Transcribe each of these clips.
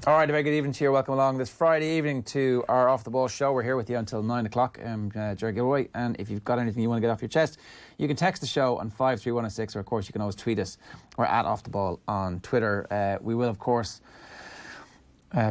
All right, a very good evening to you. Welcome along this Friday evening to our Off the Ball show. We're here with you until 9 o'clock. I'm Ger Gilroy, and if you've got anything you want to get off your chest, you can text the show on 53106, or of course you can always tweet us. We're at Off the Ball on Twitter. We will, of course,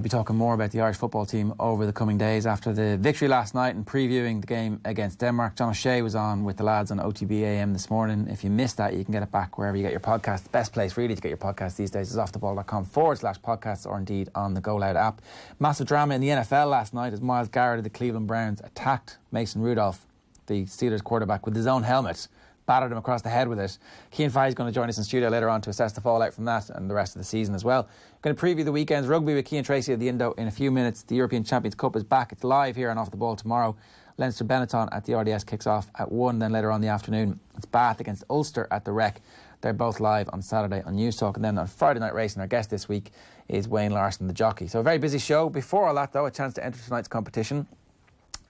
be talking more about the Irish football team over the coming days after the victory last night and previewing the game against Denmark. John O'Shea was on with the lads on OTB AM this morning. If you missed that, you can get it back wherever you get your podcast. The best place really to get your podcast these days is offtheball.com/podcasts, or indeed on the Go Loud app. Massive drama in the NFL last night as Myles Garrett of the Cleveland Browns attacked Mason Rudolph, the Steelers quarterback, with his own helmet. Battered him across the head with it. Cian Tracey is going to join us in studio later on to assess the fallout from that and the rest of the season as well. Going to preview the weekend's rugby with Cian Tracey of the Indo in a few minutes. The European Champions Cup is back. It's live here on Off the Ball tomorrow. Leinster Benetton at the RDS kicks off at 1. Then later on in the afternoon, it's Bath against Ulster at the Rec. They're both live on Saturday on News Talk. And then on Friday Night Racing, our guest this week is Wayne Larson, the jockey. So a very busy show. Before all that, though, a chance to enter tonight's competition.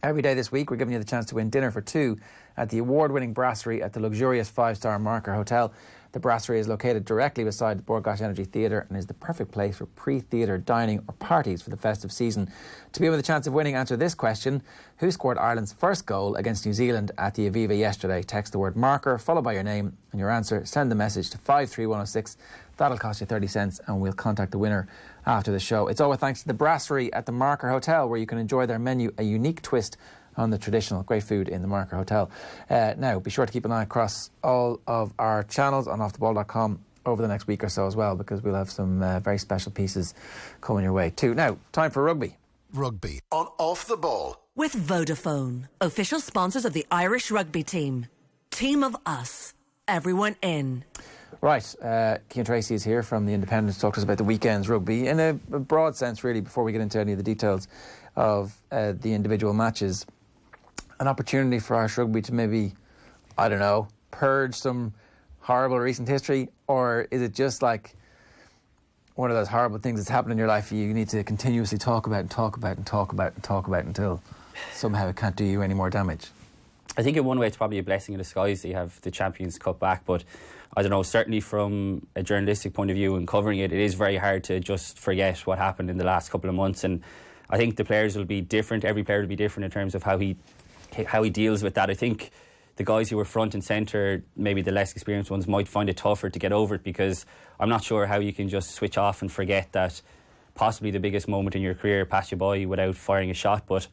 Every day this week, we're giving you the chance to win dinner for two at the award-winning brasserie at the luxurious 5-star Marker Hotel. The brasserie is located directly beside the Borgosh Energy Theatre and is the perfect place for pre-theatre dining or parties for the festive season. To be with a chance of winning, answer this question. Who scored Ireland's first goal against New Zealand at the Aviva yesterday? Text the word Marker, followed by your name and your answer. Send the message to 53106. That'll cost you 30 cents and we'll contact the winner after the show. It's all with thanks to the brasserie at the Marker Hotel, where you can enjoy their menu, a unique twist on the traditional. Great food in the Marker Hotel. Now, be sure to keep an eye across all of our channels on offtheball.com over the next week or so as well, because we'll have some very special pieces coming your way too. Now, time for rugby. Rugby on Off the Ball. With Vodafone, official sponsors of the Irish rugby team. Team of us. Everyone in. Right, Cian Tracey is here from The Independent to talk to us about the weekend's rugby in a broad sense, really, before we get into any of the details of the individual matches. An opportunity for Irish rugby to maybe, I don't know, purge some horrible recent history, or is it just like one of those horrible things that's happened in your life you need to continuously talk about until somehow it can't do you any more damage? I think in one way it's probably a blessing in disguise that you have the Champions Cup back, but I don't know, certainly from a journalistic point of view and covering it, it is very hard to just forget what happened in the last couple of months, and I think the players will be different. Every player will be different in terms of how he deals with that. I think the guys who were front and centre, maybe the less experienced ones, might find it tougher to get over it, because I'm not sure how you can just switch off and forget that possibly the biggest moment in your career passed you by without firing a shot. But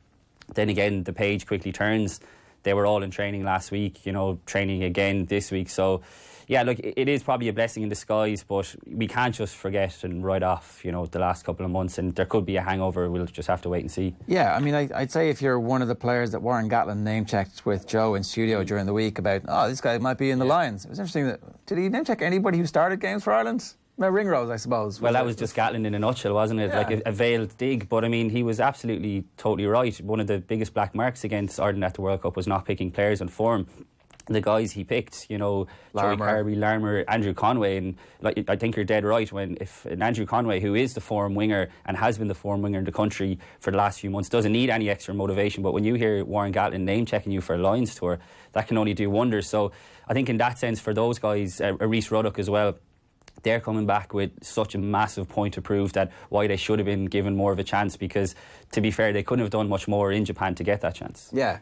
then again, the page quickly turns. They were all in training last week, training again this week. So, yeah, look, it is probably a blessing in disguise, but we can't just forget and write off, the last couple of months, and there could be a hangover. We'll just have to wait and see. Yeah, I mean, I'd say if you're one of the players that Warren Gatland name-checked with Joe in studio during the week about, this guy might be in the Lions. It was interesting did he name-check anybody who started games for Ireland? No, Ringrose, I suppose. Well, that was just Gatland in a nutshell, wasn't it? Yeah. Like a veiled dig. But, I mean, he was absolutely, totally right. One of the biggest black marks against Ireland at the World Cup was not picking players on form. The guys he picked, Joey Carby, Larmour, Andrew Conway, and I think you're dead right if Andrew Conway, who is the form winger and has been the form winger in the country for the last few months, doesn't need any extra motivation. But when you hear Warren Gatland name-checking you for a Lions tour, that can only do wonders. So I think in that sense, for those guys, Rhys Ruddock as well, they're coming back with such a massive point to prove that why they should have been given more of a chance, because, to be fair, they couldn't have done much more in Japan to get that chance. Yeah.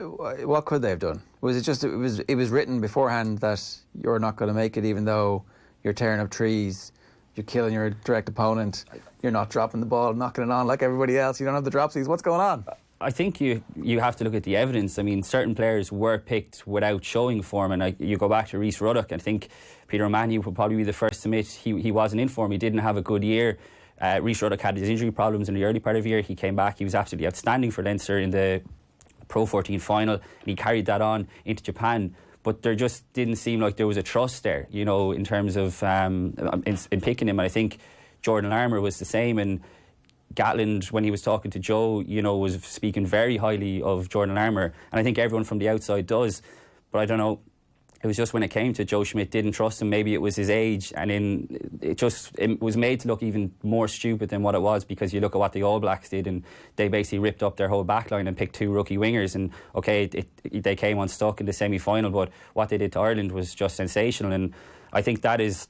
What could they have done? Was it just it was written beforehand that you're not going to make it, even though you're tearing up trees, you're killing your direct opponent, you're not dropping the ball, knocking it on like everybody else, you don't have the dropsies? What's going on? I think you have to look at the evidence. I mean, certain players were picked without showing form, and you go back to Rhys Ruddock, and I think Peter O'Mahony would probably be the first to admit he wasn't in form. He didn't have a good year. Rhys Ruddock had his injury problems in the early part of the year. He came back. He was absolutely outstanding for Leinster in the Pro 14 final, and he carried that on into Japan. But there just didn't seem like there was a trust there, in terms of in picking him. And I think Jordan Larmour was the same, and Gatland, when he was talking to Joe, was speaking very highly of Jordan Larmour, and I think everyone from the outside does. But I don't know, it was just when it came to Joe Schmidt, didn't trust him. Maybe it was his age, and it was made to look even more stupid than what it was, because you look at what the All Blacks did, and they basically ripped up their whole backline and picked two rookie wingers, and they came unstuck in the semi-final, but what they did to Ireland was just sensational. And I think that is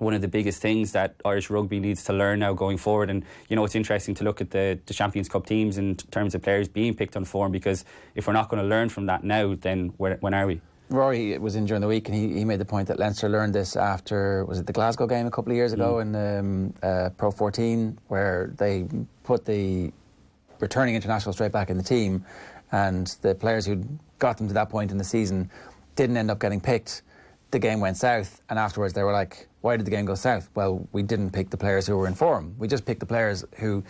one of the biggest things that Irish rugby needs to learn now going forward. And it's interesting to look at the Champions Cup teams in terms of players being picked on form, because if we're not going to learn from that now, then when are we? Rory was in during the week, and he made the point that Leinster learned this after, was it the Glasgow game a couple of years ago in Pro 14, where they put the returning international straight back in the team, and the players who'd got them to that point in the season didn't end up getting picked. The game went south, and afterwards they were like, why did the game go south? Well, we didn't pick the players who were in form. We just picked the players who,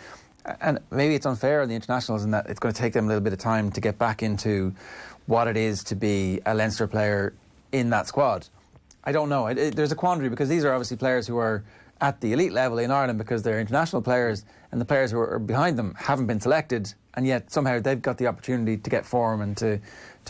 and maybe it's unfair on the internationals in that it's going to take them a little bit of time to get back into what it is to be a Leinster player in that squad. I don't know. There's a quandary, because these are obviously players who are at the elite level in Ireland because they're international players, and the players who are behind them haven't been selected, and yet somehow they've got the opportunity to get form and to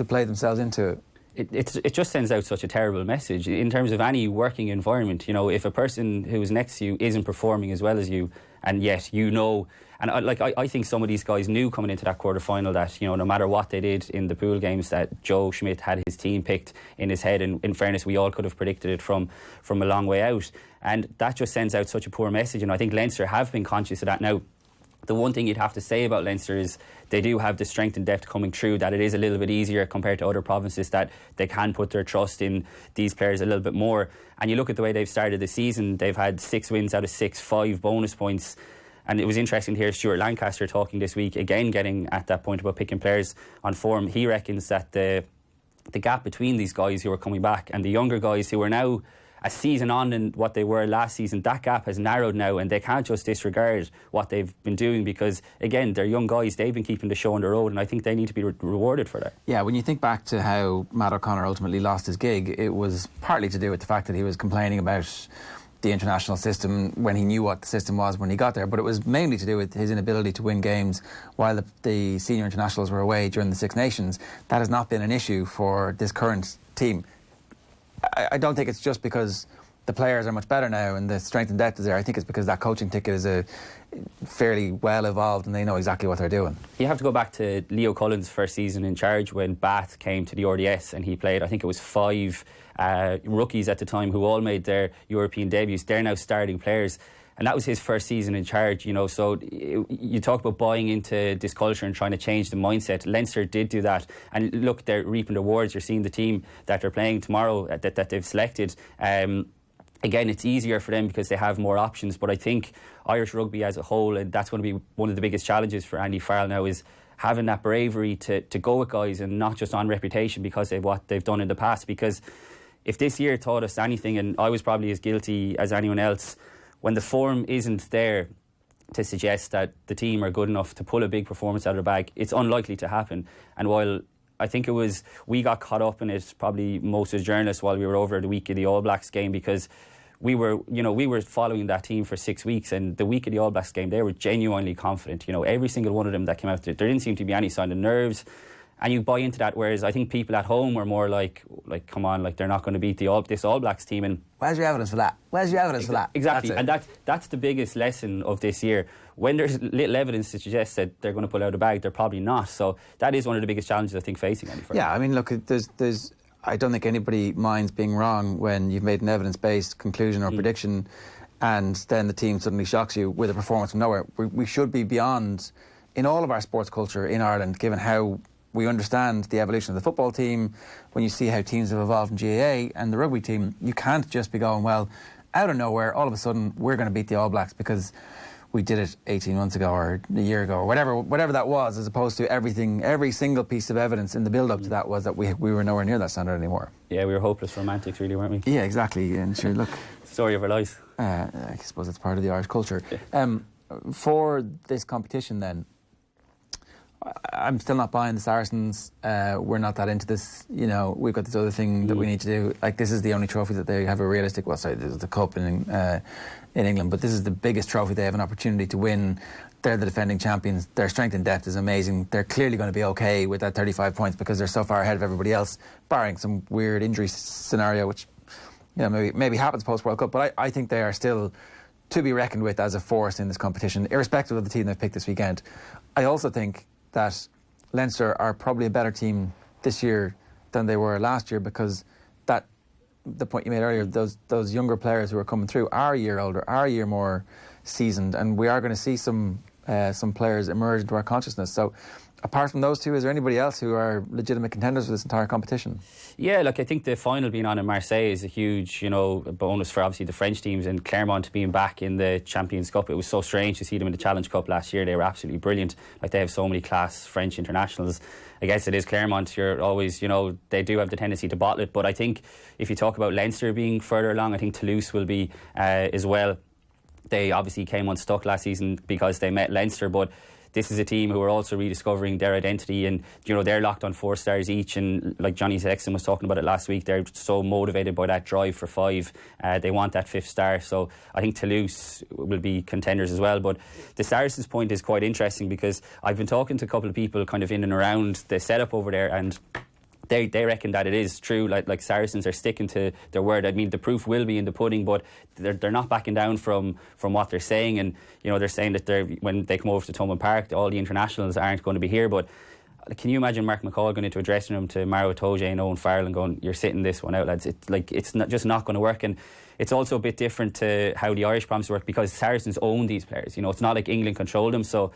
play themselves into it. It just sends out such a terrible message in terms of any working environment. If a person who is next to you isn't performing as well as you, and yet and I think some of these guys knew coming into that quarter-final that no matter what they did in the pool games, that Joe Schmidt had his team picked in his head, and in fairness we all could have predicted it from a long way out, and that just sends out such a poor message. And I think Leinster have been conscious of that now. The one thing you'd have to say about Leinster is they do have the strength and depth coming through, that it is a little bit easier compared to other provinces, that they can put their trust in these players a little bit more. And you look at the way they've started the season, they've had 6 wins out of 6, 5 bonus points. And it was interesting to hear Stuart Lancaster talking this week, again getting at that point about picking players on form. He reckons that the gap between these guys who are coming back and the younger guys who are now a season on than what they were last season, that gap has narrowed now, and they can't just disregard what they've been doing, because again, they're young guys, they've been keeping the show on the road, and I think they need to be rewarded for that. Yeah, when you think back to how Matt O'Connor ultimately lost his gig, it was partly to do with the fact that he was complaining about the international system when he knew what the system was when he got there, but it was mainly to do with his inability to win games while the senior internationals were away during the Six Nations. That has not been an issue for this current team. I don't think it's just because the players are much better now and the strength and depth is there. I think it's because that coaching ticket is a fairly well evolved and they know exactly what they're doing. You have to go back to Leo Cullen's first season in charge when Bath came to the RDS, and he played, I think it was 5 rookies at the time who all made their European debuts. They're now starting players. And that was his first season in charge, so you talk about buying into this culture and trying to change the mindset. Leinster did do that, and look, they're reaping the rewards. You're seeing the team that they're playing tomorrow that they've selected. Again, it's easier for them because they have more options, but I think Irish rugby as a whole, and that's going to be one of the biggest challenges for Andy Farrell now, is having that bravery to go with guys and not just on reputation because of what they've done in the past. Because if this year taught us anything, and I was probably as guilty as anyone else, when the form isn't there to suggest that the team are good enough to pull a big performance out of the bag, it's unlikely to happen. And while I think we got caught up in it, probably most as journalists, while we were over the week of the All Blacks game, because we were following that team for 6 weeks, and the week of the All Blacks game, they were genuinely confident. Every single one of them that came out there didn't seem to be any sign of nerves. And you buy into that, whereas I think people at home were more like come on, they're not going to beat this All Blacks team. And where's your evidence for that? Where's your evidence for that? Exactly, and that's the biggest lesson of this year. When there's little evidence to suggest that they're going to pull out a bag, they're probably not. So that is one of the biggest challenges I think facing Andy Farrell. Yeah, I mean, look, there's I don't think anybody minds being wrong when you've made an evidence-based conclusion or prediction, and then the team suddenly shocks you with a performance from nowhere. We should be beyond, in all of our sports culture in Ireland, given how we understand the evolution of the football team. When you see how teams have evolved in GAA and the rugby team, you can't just be going, well, out of nowhere, all of a sudden, we're going to beat the All Blacks because we did it 18 months ago or a year ago or whatever that was, as opposed to every single piece of evidence in the build-up to that was that we were nowhere near that standard anymore. Yeah, we were hopeless romantics, really, weren't we? Yeah, exactly. And sure, look... Story of our lives. I suppose it's part of the Irish culture. Yeah. For this competition, then, I'm still not buying the Saracens. We're not that into this. We've got this other thing that we need to do. This is the only trophy that they have a realistic... Well, sorry, this is the Cup in England, but this is the biggest trophy they have an opportunity to win. They're the defending champions. Their strength and depth is amazing. They're clearly going to be okay with that 35 points because they're so far ahead of everybody else, barring some weird injury scenario, which maybe happens post-World Cup. But I think they are still to be reckoned with as a force in this competition, irrespective of the team they've picked this weekend. I also think that Leinster are probably a better team this year than they were last year, because that the point you made earlier, those younger players who are coming through are a year older, are a year more seasoned, and we are going to see some players emerge into our consciousness. So apart from those two, is there anybody else who are legitimate contenders for this entire competition? Yeah, look, I think the final being on in Marseille is a huge, bonus for obviously the French teams, and Clermont being back in the Champions Cup. It was so strange to see them in the Challenge Cup last year. They were absolutely brilliant. Like, they have so many class French internationals. I guess it is Clermont. You're always, they do have the tendency to bottle it. But I think if you talk about Leinster being further along, I think Toulouse will be as well. They obviously came unstuck last season because they met Leinster, but this is a team who are also rediscovering their identity, and they're locked on 4 stars each, and like Johnny Sexton was talking about it last week, they're so motivated by that drive for 5. They want that 5th star, so I think Toulouse will be contenders as well. But the Saracens point is quite interesting, because I've been talking to a couple of people kind of in and around the setup over there, and they reckon that it is true. Like Saracens are sticking to their word. I mean, the proof will be in the pudding, but they're not backing down from what they're saying. And they're saying that when they come over to Thomond Park, all the internationals aren't going to be here. But can you imagine Mark McCall going into a dressing room to Maro Itoje and Owen Farrell and going, "You're sitting this one out, lads"? It's just not going to work. And it's also a bit different to how the Irish promise work, because Saracens own these players. It's not like England control them. So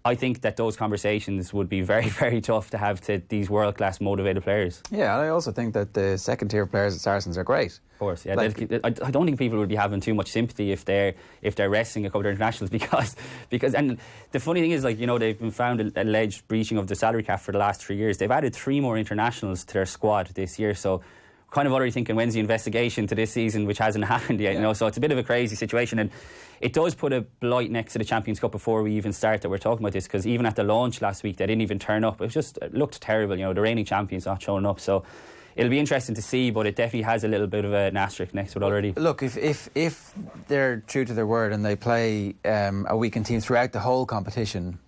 I think that those conversations would be very, very tough to have to these world-class motivated players. Yeah, and I also think that the second-tier players at Saracens are great. Of course, yeah. I don't think people would be having too much sympathy if they're resting a couple of internationals, because and the funny thing is, they've been found alleged breaching of the salary cap for the last 3 years. They've added 3 more internationals to their squad this year, so kind of already thinking, when's the investigation to this season, which hasn't happened yet. So it's a bit of a crazy situation, and it does put a blight next to the Champions Cup before we even start that we're talking about this, because even at the launch last week they didn't even turn up. It looked terrible, the reigning champions not showing up. So it'll be interesting to see, but it definitely has a little bit of an asterisk next to it already. Look, if they're true to their word and they play a weekend team throughout the whole competition,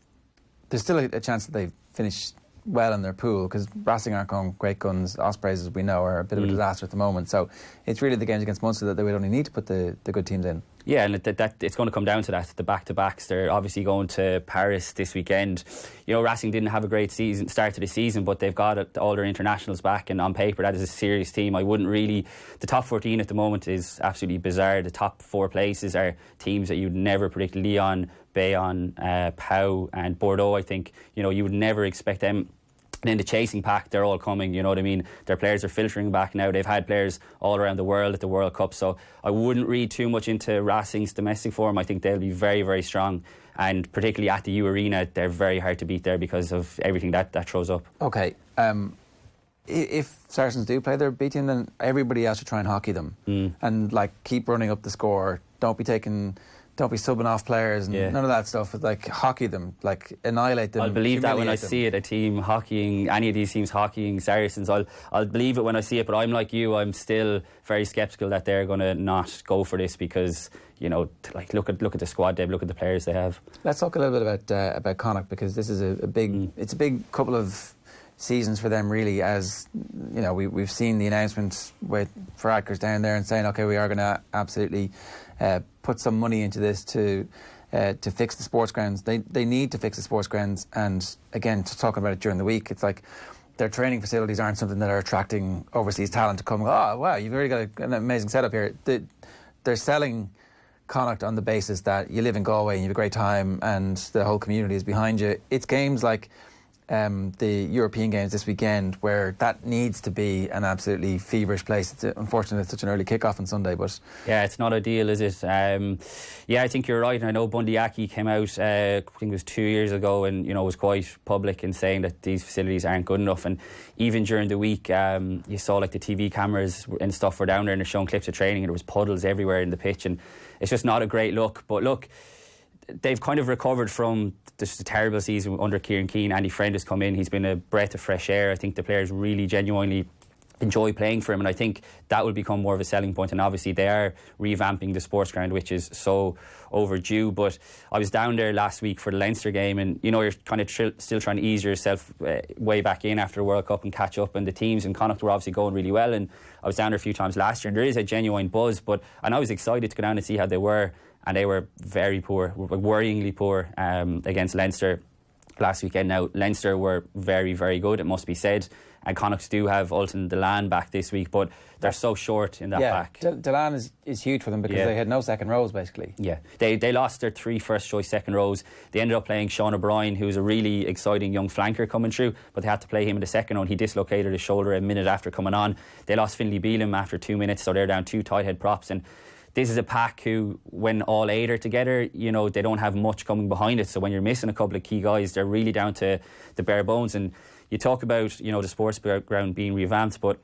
there's still a chance that they finish well in their pool, because Racing aren't going great guns. Ospreys, as we know, are a bit of a disaster at the moment. So it's really the games against Munster that they would only need to put the good teams in. Yeah, and that it's going to come down to that, the back-to-backs. They're obviously going to Paris this weekend. Racing didn't have a great start to the season, but they've got all their internationals back, and on paper that is a serious team. The top 14 at the moment is absolutely bizarre. The top 4 places are teams that you'd never predict. Lyon, Bayonne, Pau and Bordeaux, I think. You would never expect them. And in the chasing pack, they're all coming, you know what I mean? Their players are filtering back now. They've had players all around the world at the World Cup, so I wouldn't read too much into Racing's domestic form. I think they'll be very, very strong, and particularly at the U Arena, they're very hard to beat there because of everything that throws up. OK, if Saracens do play their B team, then everybody else should try and hockey them and keep running up the score. Don't be subbing off players and none of that stuff. Hockey them, annihilate them. I'll believe that when I see it, a team hockeying, any of these teams hockeying Saracens. I'll believe it when I see it, but I'm like you, I'm still very sceptical that they're going to not go for this, because look at the squad they've, look at the players they have. Let's talk a little bit about Connacht, because this is a big it's a big couple of seasons for them, really. As we've seen the announcement with Varadkar's down there and saying, OK, we are going to absolutely put some money into this to fix the sports grounds. They need to fix the sports grounds, and again, talking about it during the week, it's like their training facilities aren't something that are attracting overseas talent to come. Oh wow, you've already got an amazing setup here. They're selling Connacht on the basis that you live in Galway and you have a great time and the whole community is behind you. It's games like the European games this weekend where that needs to be an absolutely feverish place. Unfortunately, it's such an early kick-off on Sunday, but yeah, it's not ideal, is it? I think you're right. I know Bundyaki came out, I think it was 2 years ago, and was quite public in saying that these facilities aren't good enough. And even during the week, you saw the TV cameras and stuff were down there and they're showing clips of training, and there was puddles everywhere in the pitch, and it's just not a great look. But look, they've kind of recovered from this terrible season under Kieran Keane. Andy Friend has come in. He's been a breath of fresh air. I think the players really genuinely enjoy playing for him, and I think that will become more of a selling point. And obviously they are revamping the sports ground, which is so overdue. But I was down there last week for the Leinster game, and you're kind of still trying to ease yourself way back in after the World Cup and catch up, and the teams in Connacht were obviously going really well, and I was down there a few times last year, and there is a genuine buzz. And I was excited to go down and see how they were, and they were very poor, worryingly poor against Leinster last weekend. Now, Leinster were very, very good, it must be said. And Connacht do have Ultan Delan back this week, but they're so short in that back. Delan is huge for them because they had no second rows, basically. Yeah, they lost their 3 first-choice second rows. They ended up playing Sean O'Brien, who's a really exciting young flanker coming through, but they had to play him in the second row, and he dislocated his shoulder a minute after coming on. They lost Finlay Beelum after 2 minutes, so they're down 2 tight head props. And this is a pack who, when all 8 are together, you know, they don't have much coming behind it. So when you're missing a couple of key guys, they're really down to the bare bones. And you talk about, you know, the sports ground being revamped, but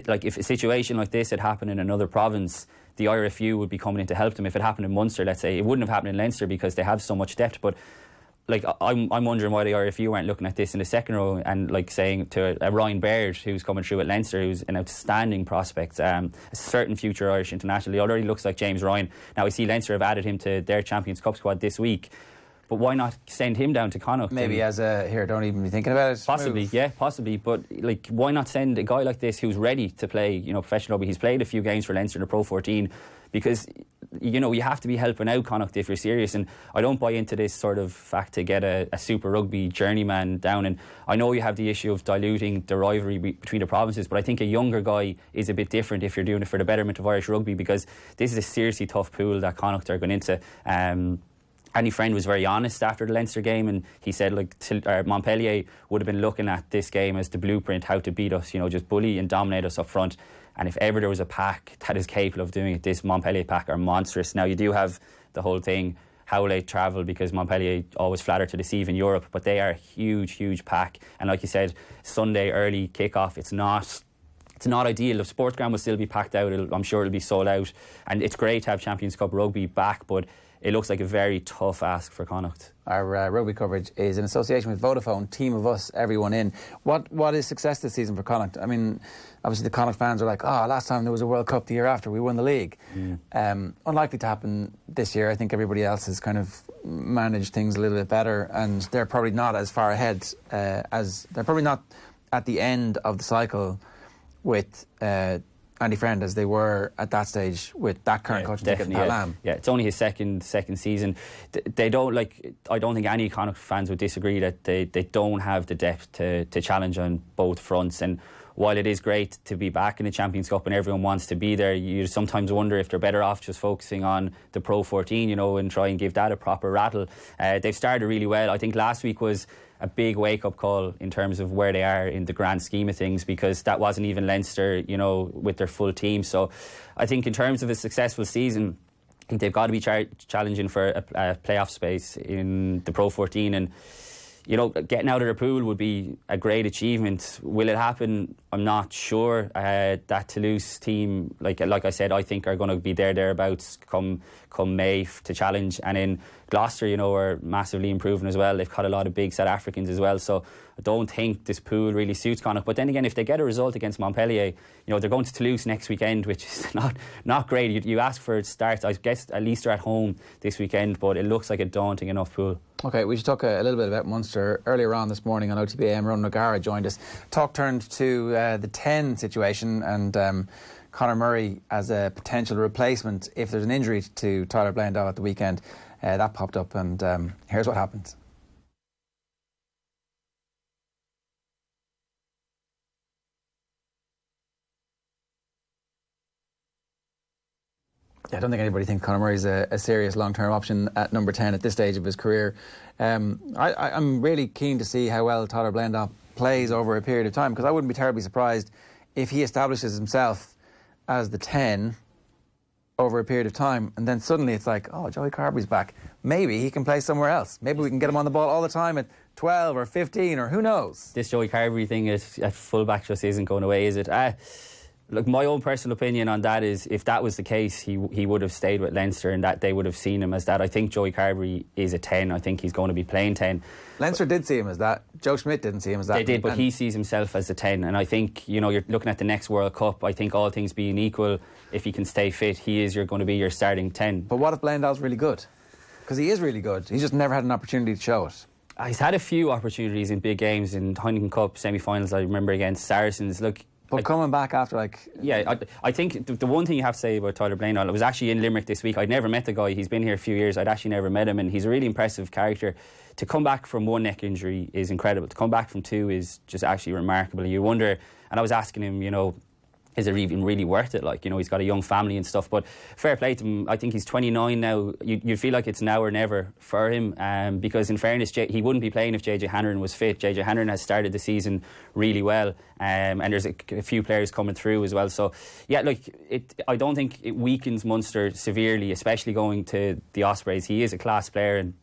like if a situation like this had happened in another province, the IRFU would be coming in to help them. If it happened in Munster, let's say, it wouldn't have happened in Leinster because they have so much depth. But like I'm wondering why the RFU aren't looking at this in the second row and like saying to a Ryan Baird who's coming through at Leinster, who's an outstanding prospect, a certain future Irish international. He already looks like James Ryan. Now I see Leinster have added him to their Champions Cup squad this week. But why not send him down to Connacht? Maybe as a, here, don't even be thinking about it. Possibly, move. yeah, possibly. But like, why not send a guy like this who's ready to play, you know, professional rugby? He's played a few games for Leinster in the Pro 14 because, you know, you have to be helping out Connacht if you're serious. And I don't buy into this sort of fact to get a Super Rugby journeyman down. And I know you have the issue of diluting the rivalry between the provinces, but I think a younger guy is a bit different if you're doing it for the betterment of Irish rugby, because this is a seriously tough pool that Connacht are going into. Andy Friend was very honest after the Leinster game, and he said like Montpellier would have been looking at this game as the blueprint how to beat us, you know, just bully and dominate us up front. And if ever there was a pack that is capable of doing it, this Montpellier pack are monstrous. Now you do have the whole thing, how they travel, because Montpellier always flatter to deceive in Europe, but they are a huge pack. And like you said, Sunday early kick-off, it's not ideal. The sports ground will still be packed out. I'm sure it'll be sold out, and it's great to have Champions Cup rugby back, but it looks like a very tough ask for Connacht. Our rugby coverage is in association with Vodafone, Team of Us, everyone in. What is success this season for Connacht? I mean, obviously the Connacht fans are like, last time there was a World Cup, the year after we won the league. Unlikely to happen this year. I think everybody else has kind of managed things a little bit better, and they're probably not as far ahead they're probably not at the end of the cycle with Andy Friend as they were at that stage with that current coach and Pat Lam. Yeah, it's only his second season. They don't I don't think any Connacht fans would disagree that they don't have the depth to challenge on both fronts. And while it is great to be back in the Champions Cup and everyone wants to be there, you sometimes wonder if they're better off just focusing on the Pro 14, you know, and try and give that a proper rattle. They've started really well. I think last week was a big wake-up call in terms of where they are in the grand scheme of things, because that wasn't even Leinster, you know, with their full team. So I think in terms of a successful season, I think they've got to be challenging for a playoff space in the Pro 14, and you know, getting out of their pool would be a great achievement. Will it happen? I'm not sure. That Toulouse team, like I said, I think are going to be thereabouts come May to challenge. And in Gloucester, you know, are massively improving as well. They've got a lot of big South Africans as well. So I don't think this pool really suits Connacht. But then again, if they get a result against Montpellier, you know, they're going to Toulouse next weekend, which is not great. You ask for it starts. I guess at least they're at home this weekend, but it looks like a daunting enough pool. OK, we should talk a little bit about Munster. Earlier on this morning on OTBAM, Ronan O'Gara joined us. Talk turned to the 10 situation and Conor Murray as a potential replacement if there's an injury to Tyler Blendall at the weekend. That popped up, and here's what happened. Yeah, I don't think anybody thinks Conor Murray's a serious long-term option at number 10 at this stage of his career. I'm really keen to see how well Tyler Blendall plays over a period of time, because I wouldn't be terribly surprised if he establishes himself as the 10 over a period of time, and then suddenly it's like, Joey Carberry's back. Maybe he can play somewhere else. Maybe we can get him on the ball all the time at 12 or 15 or who knows. This Joey Carberry thing at fullback just isn't going away, is it? Look, my own personal opinion on that is, if that was the case, he would have stayed with Leinster and that they would have seen him as that. I think Joey Carberry is a 10. I think he's going to be playing 10. Leinster did see him as that. Joe Schmidt didn't see him as that. They did, but he sees himself as a 10. And I think, you know, you're looking at the next World Cup. I think all things being equal, if he can stay fit, you're going to be your starting 10. But what if Blendall's really good? Because he is really good. He's just never had an opportunity to show it. He's had a few opportunities in big games in Heineken Cup semi-finals. I remember against Saracens. Look, But coming back after I think the one thing you have to say about Tyler Blaine, I was actually in Limerick this week. I'd never met the guy. He's been here a few years. I'd actually never met him, and he's a really impressive character. To come back from one neck injury is incredible. To come back from two is just actually remarkable. You wonder, and I was asking him, is it even really worth it? He's got a young family and stuff, but fair play to him. I think he's 29 now. You feel like it's now or never for him, because in fairness, he wouldn't be playing if JJ Hanrahan was fit. JJ Hanrahan has started the season really well, and there's a few players coming through as well. So, yeah, I don't think it weakens Munster severely, especially going to the Ospreys. He is a class player, and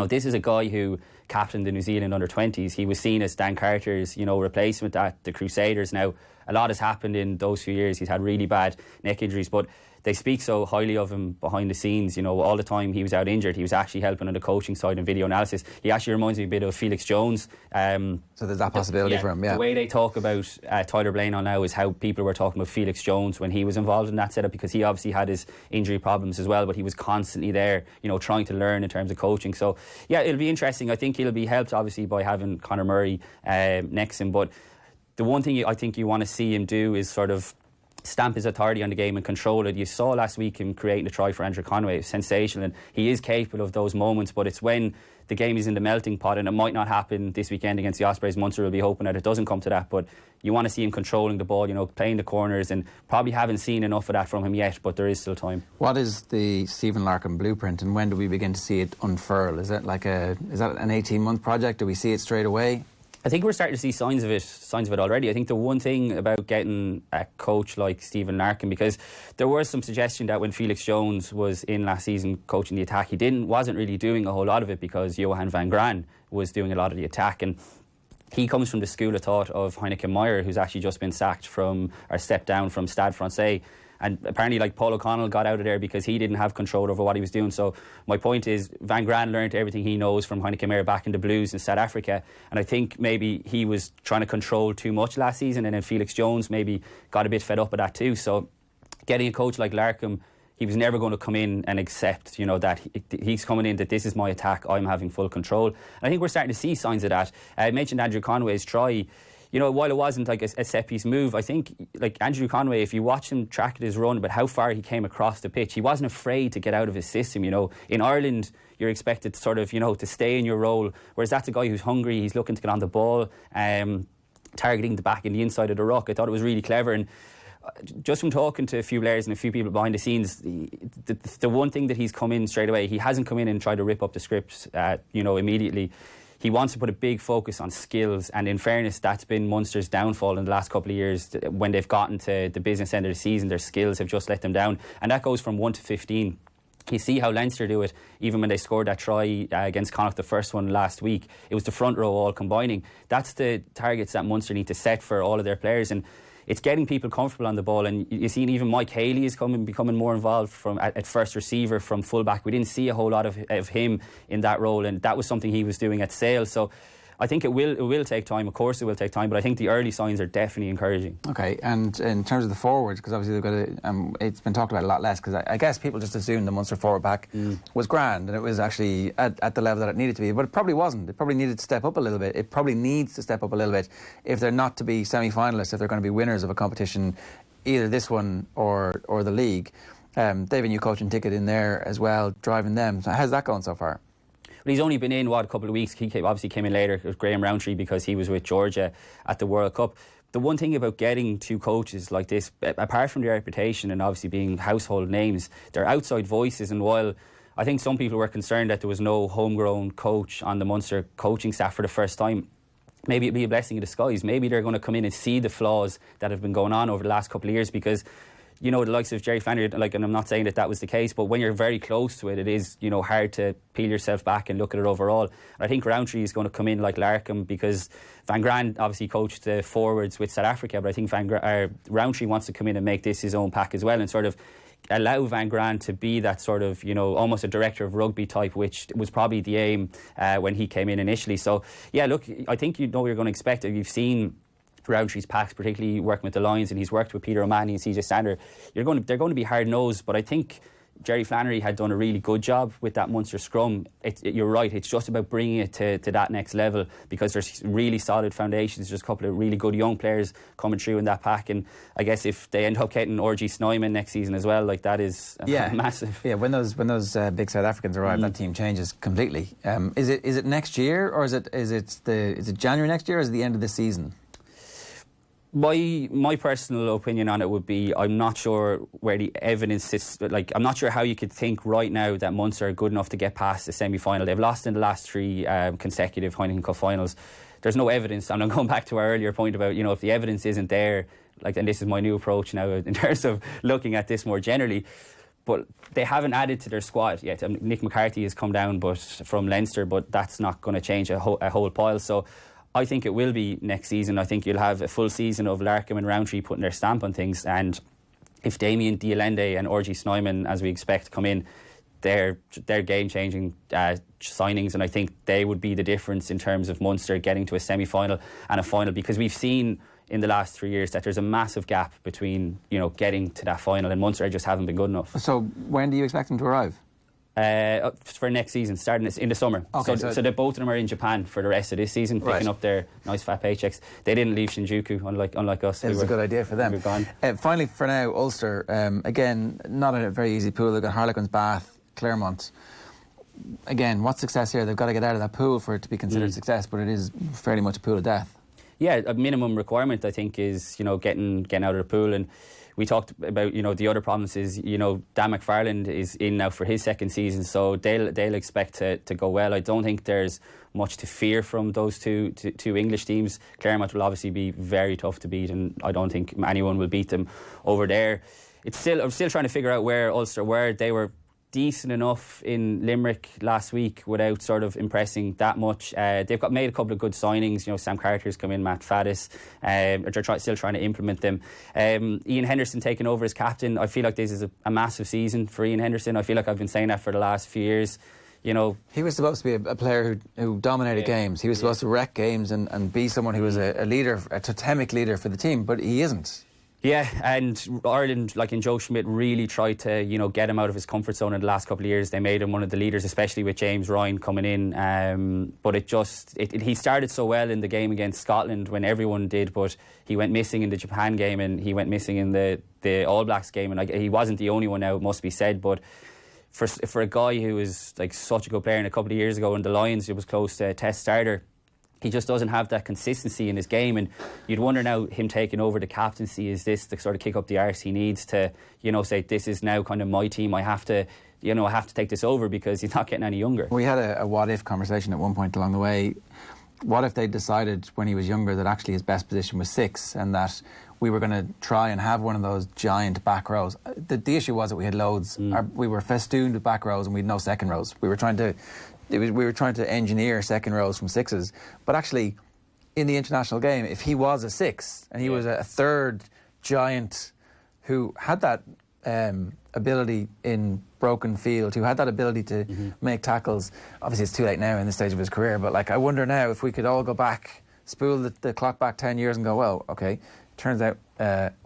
this is a guy who captained the New Zealand under-20s. He was seen as Dan Carter's, replacement at the Crusaders. Now, a lot has happened in those few years. He's had really bad neck injuries, but they speak so highly of him behind the scenes. All the time he was out injured, he was actually helping on the coaching side and video analysis. He actually reminds me a bit of Felix Jones. So there's that possibility for him, yeah. The way they talk about Tyler Blaine on now is how people were talking about Felix Jones when he was involved in that setup, because he obviously had his injury problems as well, but he was constantly there, trying to learn in terms of coaching. So, yeah, it'll be interesting. I think he'll be helped, obviously, by having Conor Murray next to him, but the one thing I think you want to see him do is sort of stamp his authority on the game and control it. You saw last week him creating a try for Andrew Conway. It was sensational, and he is capable of those moments, but it's when the game is in the melting pot, and it might not happen this weekend against the Ospreys. Munster will be hoping that it doesn't come to that, but you want to see him controlling the ball, playing the corners, and probably haven't seen enough of that from him yet, but there is still time. What is the Stephen Larkham blueprint, and when do we begin to see it unfurl? Is that an 18-month project? Do we see it straight away? I think we're starting to see signs of it already. I think the one thing about getting a coach like Stephen Larkham, because there was some suggestion that when Felix Jones was in last season coaching the attack, he wasn't really doing a whole lot of it because Johan van Graan was doing a lot of the attack, and he comes from the school of thought of Heineken Meyer, who's actually just been stepped down from Stade Francais. And apparently, Paul O'Connell got out of there because he didn't have control over what he was doing. So my point is, Van Graan learned everything he knows from Heineken Meyer back in the Blues in South Africa. And I think maybe he was trying to control too much last season, and then Felix Jones maybe got a bit fed up with that too. So getting a coach like Larkham, he was never going to come in and accept, that he's coming in, that this is my attack, I'm having full control. And I think we're starting to see signs of that. I mentioned Andrew Conway's try. While it wasn't a set-piece move, I think, Andrew Conway, if you watch him track his run about how far he came across the pitch, he wasn't afraid to get out of his system. In Ireland, you're expected to sort of, to stay in your role, whereas that's a guy who's hungry, he's looking to get on the ball, targeting the back and the inside of the ruck. I thought it was really clever, and just from talking to a few players and a few people behind the scenes, the one thing that he's come in straight away, he hasn't come in and tried to rip up the script, immediately. He wants to put a big focus on skills, and in fairness, that's been Munster's downfall in the last couple of years. When they've gotten to the business end of the season, their skills have just let them down, and that goes from 1 to 15. You see how Leinster do it, even when they scored that try against Connacht, the first one last week. It was the front row all combining. That's the targets that Munster need to set for all of their players, and it's getting people comfortable on the ball. And you see even Mike Haley is becoming more involved at first receiver from fullback. We didn't see a whole lot of him in that role, and that was something he was doing at Sale. So I think it will take time. Of course it will take time, but I think the early signs are definitely encouraging. Okay, and in terms of the forwards, because obviously they've got it's been talked about a lot less, because I guess people just assumed the Munster forward pack was grand, and it was actually at the level that it needed to be, but it probably wasn't. It probably needed to step up a little bit. It probably needs to step up a little bit if they're not to be semi-finalists, if they're going to be winners of a competition, either this one or the league. David, you coaching Ticket in there as well, driving them. So how's that going so far? But he's only been in, a couple of weeks. He obviously came in later. It was Graham Rowntree because he was with Georgia at the World Cup. The one thing about getting two coaches like this, apart from their reputation and obviously being household names, they're outside voices. And while I think some people were concerned that there was no homegrown coach on the Munster coaching staff for the first time, maybe it'd be a blessing in disguise. Maybe they're going to come in and see the flaws that have been going on over the last couple of years, because the likes of Jerry Flannery, and I'm not saying that was the case, but when you're very close to it, it is, hard to peel yourself back and look at it overall. And I think Rowntree is going to come in like Larkham, because Van Graan obviously coached the forwards with South Africa, but I think Rowntree wants to come in and make this his own pack as well, and sort of allow Van Graan to be that sort of, almost a director of rugby type, which was probably the aim when he came in initially. So, yeah, look, I think you know what you're going to expect. You've seen Rowntree's packs, particularly working with the Lions, and he's worked with Peter O'Mahony and CJ Stander. They're going to be hard-nosed, but I think Jerry Flannery had done a really good job with that Munster scrum. You're right, it's just about bringing it to that next level, because there's really solid foundations. There's a couple of really good young players coming through in that pack, and I guess if they end up getting RG Snyman next season as well, like, that is massive. Yeah, when those big South Africans arrive, that team changes completely. Is it next year, or is it January next year, or is it the end of the season? My personal opinion on it would be, I'm not sure where the evidence is. Like, I'm not sure how you could think right now that Munster are good enough to get past the semi-final. They've lost in the last 3 consecutive Heineken Cup finals. There's no evidence, and I'm going back to our earlier point about, if the evidence isn't there, like, and this is my new approach now in terms of looking at this more generally, but they haven't added to their squad yet. Nick McCarthy has come down from Leinster, but that's not going to change a whole pile. So I think it will be next season. I think you'll have a full season of Larkham and Roundtree putting their stamp on things, and if Damien Dialende and RG Snyman, as we expect, come in, they're game-changing signings, and I think they would be the difference in terms of Munster getting to a semi-final and a final, because we've seen in the last 3 years that there's a massive gap between getting to that final, and Munster just haven't been good enough. So when do you expect them to arrive? For next season, starting in the summer. Okay, so both of them are in Japan for the rest of this season, picking up their nice fat paychecks. They didn't leave Shinjuku, unlike us. It was a good idea for them. We were gone. Finally, for now, Ulster, again, not a very easy pool. They've got Harlequins, Bath, Claremont. Again, what success here? They've got to get out of that pool for it to be considered success, but it is fairly much a pool of death. Yeah, a minimum requirement, I think, is getting out of the pool. And we talked about the other problems is Dan McFarland is in now for his second season, so they'll expect to go well. I don't think there's much to fear from those two English teams. Claremont will obviously be very tough to beat, and I don't think anyone will beat them over there. I'm still trying to figure out where Ulster were. They were decent enough in Limerick last week without sort of impressing that much. They've made a couple of good signings. Sam Carter's come in, Matt Faddis. They're still trying to implement them. Ian Henderson taking over as captain. I feel like this is a massive season for Ian Henderson. I feel like I've been saying that for the last few years. He was supposed to be a player who dominated games. He was supposed to wreck games and be someone who was a leader, a totemic leader for the team, but he isn't. Yeah, and Ireland, like in Joe Schmidt, really tried to, get him out of his comfort zone in the last couple of years. They made him one of the leaders, especially with James Ryan coming in. But he started so well in the game against Scotland when everyone did, but he went missing in the Japan game and he went missing in the All Blacks game. And he wasn't the only one now, it must be said. But for a guy who was like such a good player, and a couple of years ago in the Lions, he was close to a Test starter. He just doesn't have that consistency in his game, and you'd wonder now, him taking over the captaincy, is this the sort of kick up the arse he needs to, say, this is now kind of my team, I have to take this over, because he's not getting any younger. We had a what-if conversation at one point along the way. What if they decided when he was younger that actually his best position was 6, and that we were going to try and have one of those giant back rows? The issue was that we had loads. We were festooned with back rows and we had no second rows. We were trying to engineer second rows from 6s, but actually in the international game, if he was a 6 and he was a third giant who had that ability in broken field, who had that ability to make tackles, obviously it's too late now in this stage of his career, but I wonder now if we could all go back, spool the clock back 10 years and go, well, okay, turns out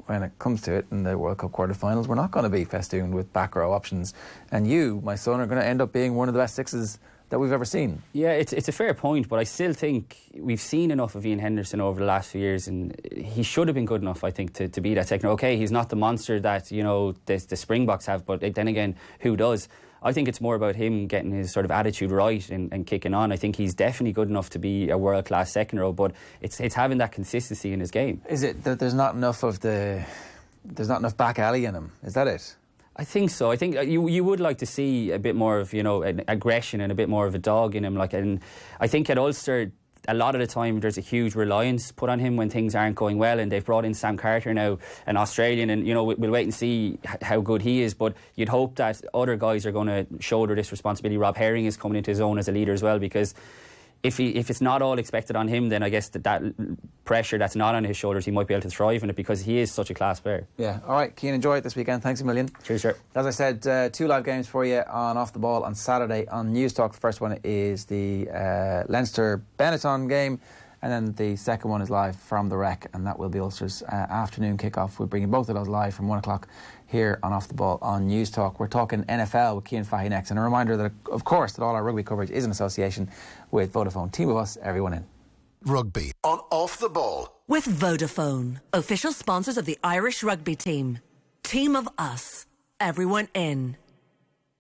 when it comes to it in the World Cup quarterfinals, we're not going to be festooned with back row options, and you, my son, are going to end up being one of the best 6s that we've ever seen. Yeah, it's a fair point, but I still think we've seen enough of Ian Henderson over the last few years, and he should have been good enough, I think, to be that second. Okay, he's not the monster that the Springboks have, but then again, who does? I think it's more about him getting his sort of attitude right and kicking on. I think he's definitely good enough to be a world-class second row, but it's having that consistency in his game. Is it that there's not enough back alley in him? Is that it? I think so. I think you would like to see a bit more of an aggression and a bit more of a dog in him. And I think at Ulster, a lot of the time there's a huge reliance put on him when things aren't going well, and they've brought in Sam Carter now, an Australian, and we'll wait and see how good he is. But you'd hope that other guys are going to shoulder this responsibility. Rob Herring is coming into his own as a leader as well, because if it's not all expected on him, then I guess that pressure that's not on his shoulders, he might be able to thrive in it, because he is such a class player. Yeah. All right, Cian, enjoy it this weekend. Thanks a million. Cheers, sir. As I said, 2 live games for you on Off the Ball on Saturday on News Talk. The first one is the Leinster Benetton game. and then the second one is live from the Rec, and that will be Ulster's afternoon kickoff. We're bringing both of those live from 1 o'clock here on Off the Ball on News Talk. We're talking NFL with Cian Fahey next, and a reminder that, of course, that all our rugby coverage is in association with Vodafone. Team of us, everyone in. Rugby on Off the Ball. With Vodafone, official sponsors of the Irish rugby team. Team of us, everyone in.